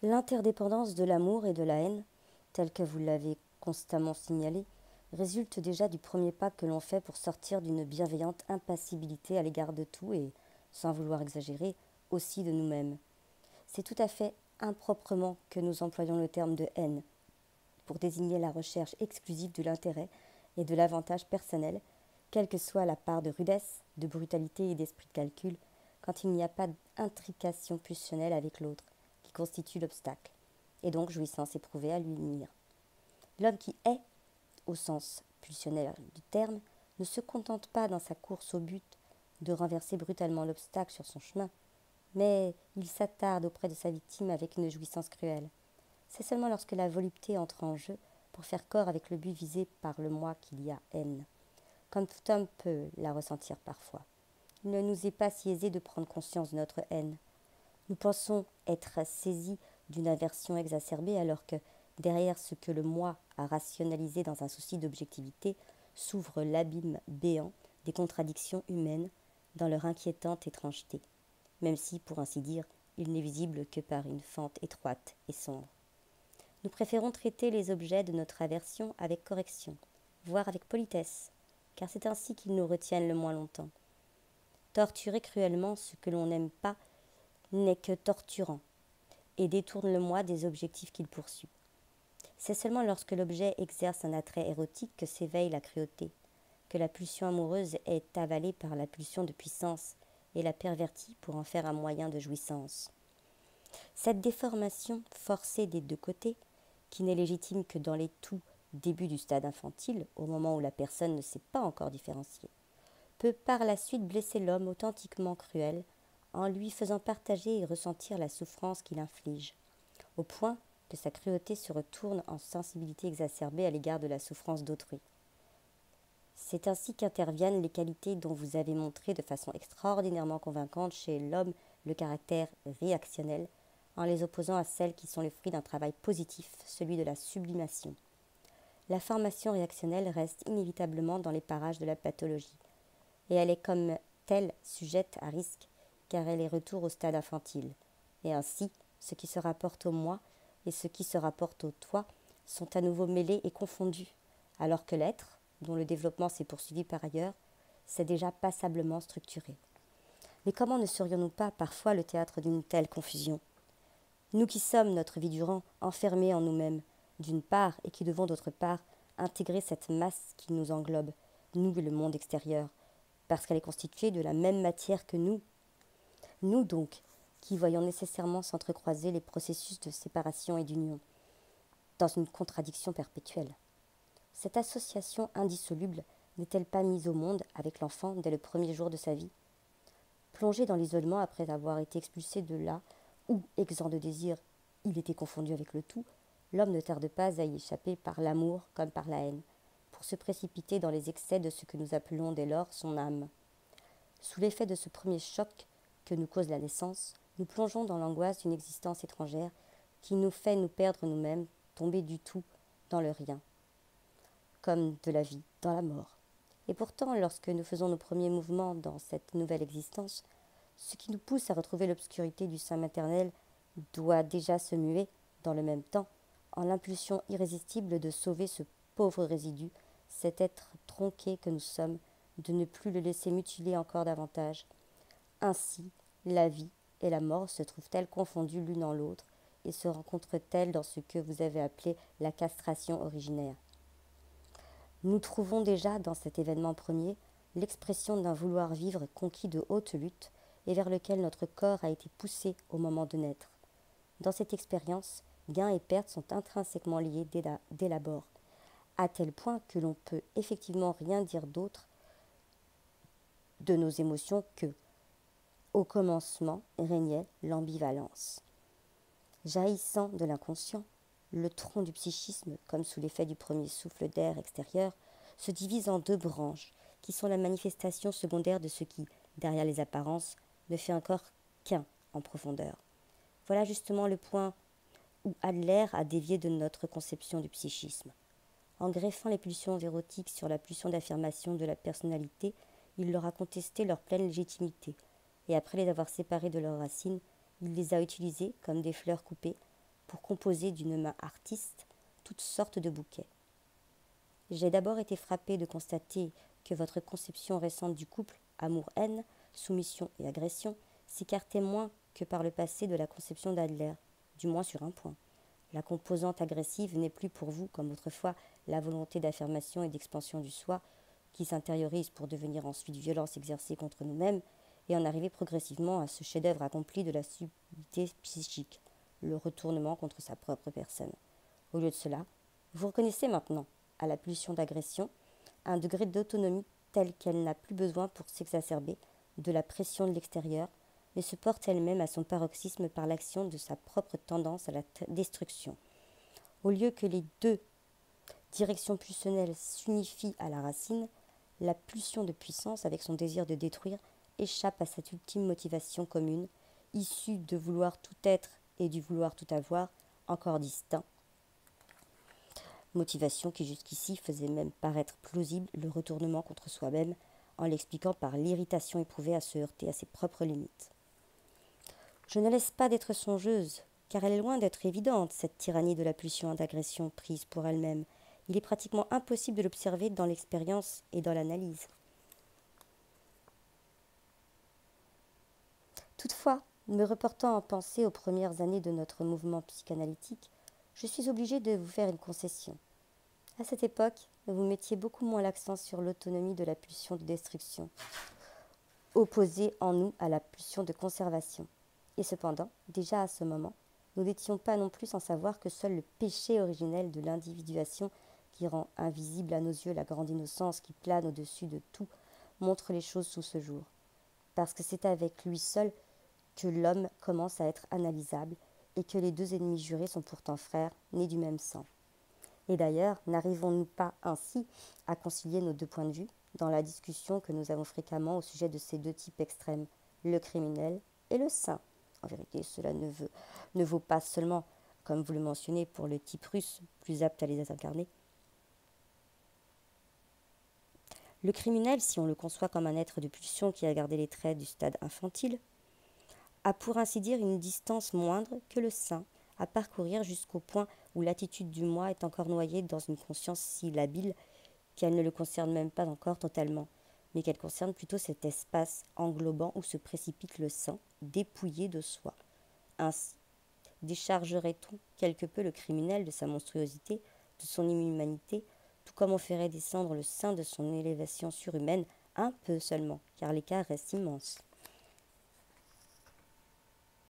L'interdépendance de l'amour et de la haine, telle que vous l'avez constamment signalé, résulte déjà du premier pas que l'on fait pour sortir d'une bienveillante impassibilité à l'égard de tout et, sans vouloir exagérer, aussi de nous-mêmes. C'est tout à fait improprement que nous employons le terme de haine pour désigner la recherche exclusive de l'intérêt et de l'avantage personnel, quelle que soit la part de rudesse, de brutalité et d'esprit de calcul, quand il n'y a pas d'intrication pulsionnelle avec l'autre, qui constitue l'obstacle, et donc jouissance éprouvée à lui nuire. L'homme qui est, au sens pulsionnel du terme, ne se contente pas dans sa course au but de renverser brutalement l'obstacle sur son chemin, mais il s'attarde auprès de sa victime avec une jouissance cruelle. C'est seulement lorsque la volupté entre en jeu pour faire corps avec le but visé par le moi qu'il y a haine, comme tout homme peut la ressentir parfois. Il ne nous est pas si aisé de prendre conscience de notre haine. Nous pensons être saisis d'une aversion exacerbée alors que, derrière ce que le moi a rationalisé dans un souci d'objectivité, s'ouvre l'abîme béant des contradictions humaines dans leur inquiétante étrangeté, même si, pour ainsi dire, il n'est visible que par une fente étroite et sombre. Nous préférons traiter les objets de notre aversion avec correction, voire avec politesse, car c'est ainsi qu'ils nous retiennent le moins longtemps. Torturer cruellement ce que l'on n'aime pas n'est que torturant, et détourne le moi des objectifs qu'il poursuit. C'est seulement lorsque l'objet exerce un attrait érotique que s'éveille la cruauté, que la pulsion amoureuse est avalée par la pulsion de puissance et la pervertie pour en faire un moyen de jouissance. Cette déformation forcée des deux côtés, qui n'est légitime que dans les tout débuts du stade infantile, au moment où la personne ne s'est pas encore différenciée, peut par la suite blesser l'homme authentiquement cruel en lui faisant partager et ressentir la souffrance qu'il inflige, au point que sa cruauté se retourne en sensibilité exacerbée à l'égard de la souffrance d'autrui. C'est ainsi qu'interviennent les qualités dont vous avez montré de façon extraordinairement convaincante chez l'homme le caractère réactionnel, en les opposant à celles qui sont le fruit d'un travail positif, celui de la sublimation. La formation réactionnelle reste inévitablement dans les parages de la pathologie, et elle est comme telle sujette à risque, car elle est retour au stade infantile. Et ainsi, ce qui se rapporte au moi et ce qui se rapporte au toi sont à nouveau mêlés et confondus, alors que l'être, dont le développement s'est poursuivi par ailleurs, s'est déjà passablement structuré. Mais comment ne serions-nous pas parfois le théâtre d'une telle confusion ? Nous qui sommes, notre vie durant, enfermés en nous-mêmes, d'une part, et qui devons d'autre part intégrer cette masse qui nous englobe, nous et le monde extérieur, parce qu'elle est constituée de la même matière que nous. Nous donc, qui voyons nécessairement s'entrecroiser les processus de séparation et d'union, dans une contradiction perpétuelle. Cette association indissoluble n'est-elle pas mise au monde avec l'enfant dès le premier jour de sa vie ? Plongé dans l'isolement après avoir été expulsé de là où, exempt de désir, il était confondu avec le tout, l'homme ne tarde pas à y échapper par l'amour comme par la haine, pour se précipiter dans les excès de ce que nous appelons dès lors son âme. Sous l'effet de ce premier choc que nous cause la naissance, nous plongeons dans l'angoisse d'une existence étrangère qui nous fait nous perdre nous-mêmes, tomber du tout dans le rien, comme de la vie dans la mort. Et pourtant, lorsque nous faisons nos premiers mouvements dans cette nouvelle existence, ce qui nous pousse à retrouver l'obscurité du sein maternel doit déjà se muer, dans le même temps, en l'impulsion irrésistible de sauver ce pauvre résidu, cet être tronqué que nous sommes, de ne plus le laisser mutiler encore davantage. Ainsi, la vie et la mort se trouvent-elles confondues l'une en l'autre et se rencontrent-elles dans ce que vous avez appelé la castration originaire. Nous trouvons déjà dans cet événement premier l'expression d'un vouloir vivre conquis de haute lutte et vers lequel notre corps a été poussé au moment de naître. Dans cette expérience, gains et pertes sont intrinsèquement liés dès l'abord, à tel point que l'on peut effectivement rien dire d'autre de nos émotions que, au commencement, régnait l'ambivalence. Jaillissant de l'inconscient, le tronc du psychisme, comme sous l'effet du premier souffle d'air extérieur, se divise en deux branches, qui sont la manifestation secondaire de ce qui, derrière les apparences, ne fait encore qu'un en profondeur. Voilà justement le point où Adler a dévié de notre conception du psychisme. En greffant les pulsions érotiques sur la pulsion d'affirmation de la personnalité, il leur a contesté leur pleine légitimité, et après les avoir séparées de leurs racines, il les a utilisées comme des fleurs coupées pour composer d'une main artiste toutes sortes de bouquets. J'ai d'abord été frappée de constater que votre conception récente du couple, amour-haine, soumission et agression, s'écartait moins que par le passé de la conception d'Adler, du moins sur un point. La composante agressive n'est plus pour vous, comme autrefois, la volonté d'affirmation et d'expansion du soi, qui s'intériorise pour devenir ensuite violence exercée contre nous-mêmes, et en arriver progressivement à ce chef-d'œuvre accompli de la subtilité psychique, le retournement contre sa propre personne. Au lieu de cela, vous reconnaissez maintenant, à la pulsion d'agression, un degré d'autonomie tel qu'elle n'a plus besoin pour s'exacerber de la pression de l'extérieur, mais se porte elle-même à son paroxysme par l'action de sa propre tendance à la destruction. Au lieu que les deux directions pulsionnelles s'unifient à la racine, la pulsion de puissance, avec son désir de détruire, échappe à cette ultime motivation commune, issue de vouloir tout être et du vouloir tout avoir, encore distincts. Motivation qui jusqu'ici faisait même paraître plausible le retournement contre soi-même, en l'expliquant par l'irritation éprouvée à se heurter à ses propres limites. Je ne laisse pas d'être songeuse, car elle est loin d'être évidente, cette tyrannie de la pulsion d'agression prise pour elle-même. Il est pratiquement impossible de l'observer dans l'expérience et dans l'analyse. Toutefois, me reportant en pensée aux premières années de notre mouvement psychanalytique, je suis obligée de vous faire une concession. À cette époque, vous mettiez beaucoup moins l'accent sur l'autonomie de la pulsion de destruction, opposée en nous à la pulsion de conservation. Et cependant, déjà à ce moment, nous n'étions pas non plus sans savoir que seul le péché originel de l'individuation, qui rend invisible à nos yeux la grande innocence qui plane au-dessus de tout, montre les choses sous ce jour. Parce que c'est avec lui seul que l'homme commence à être analysable et que les deux ennemis jurés sont pourtant frères, nés du même sang. Et d'ailleurs, n'arrivons-nous pas ainsi à concilier nos deux points de vue dans la discussion que nous avons fréquemment au sujet de ces deux types extrêmes, le criminel et le saint? En vérité, cela ne vaut pas seulement, comme vous le mentionnez, pour le type russe, plus apte à les incarner. Le criminel, si on le conçoit comme un être de pulsion qui a gardé les traits du stade infantile, a pour ainsi dire une distance moindre que le saint à parcourir jusqu'au point où l'attitude du moi est encore noyée dans une conscience si labile qu'elle ne le concerne même pas encore totalement, mais qu'elle concerne plutôt cet espace englobant où se précipite le saint, dépouillé de soi. Ainsi, déchargerait-on quelque peu le criminel de sa monstruosité, de son inhumanité, tout comme on ferait descendre le saint de son élévation surhumaine, un peu seulement, car l'écart reste immense.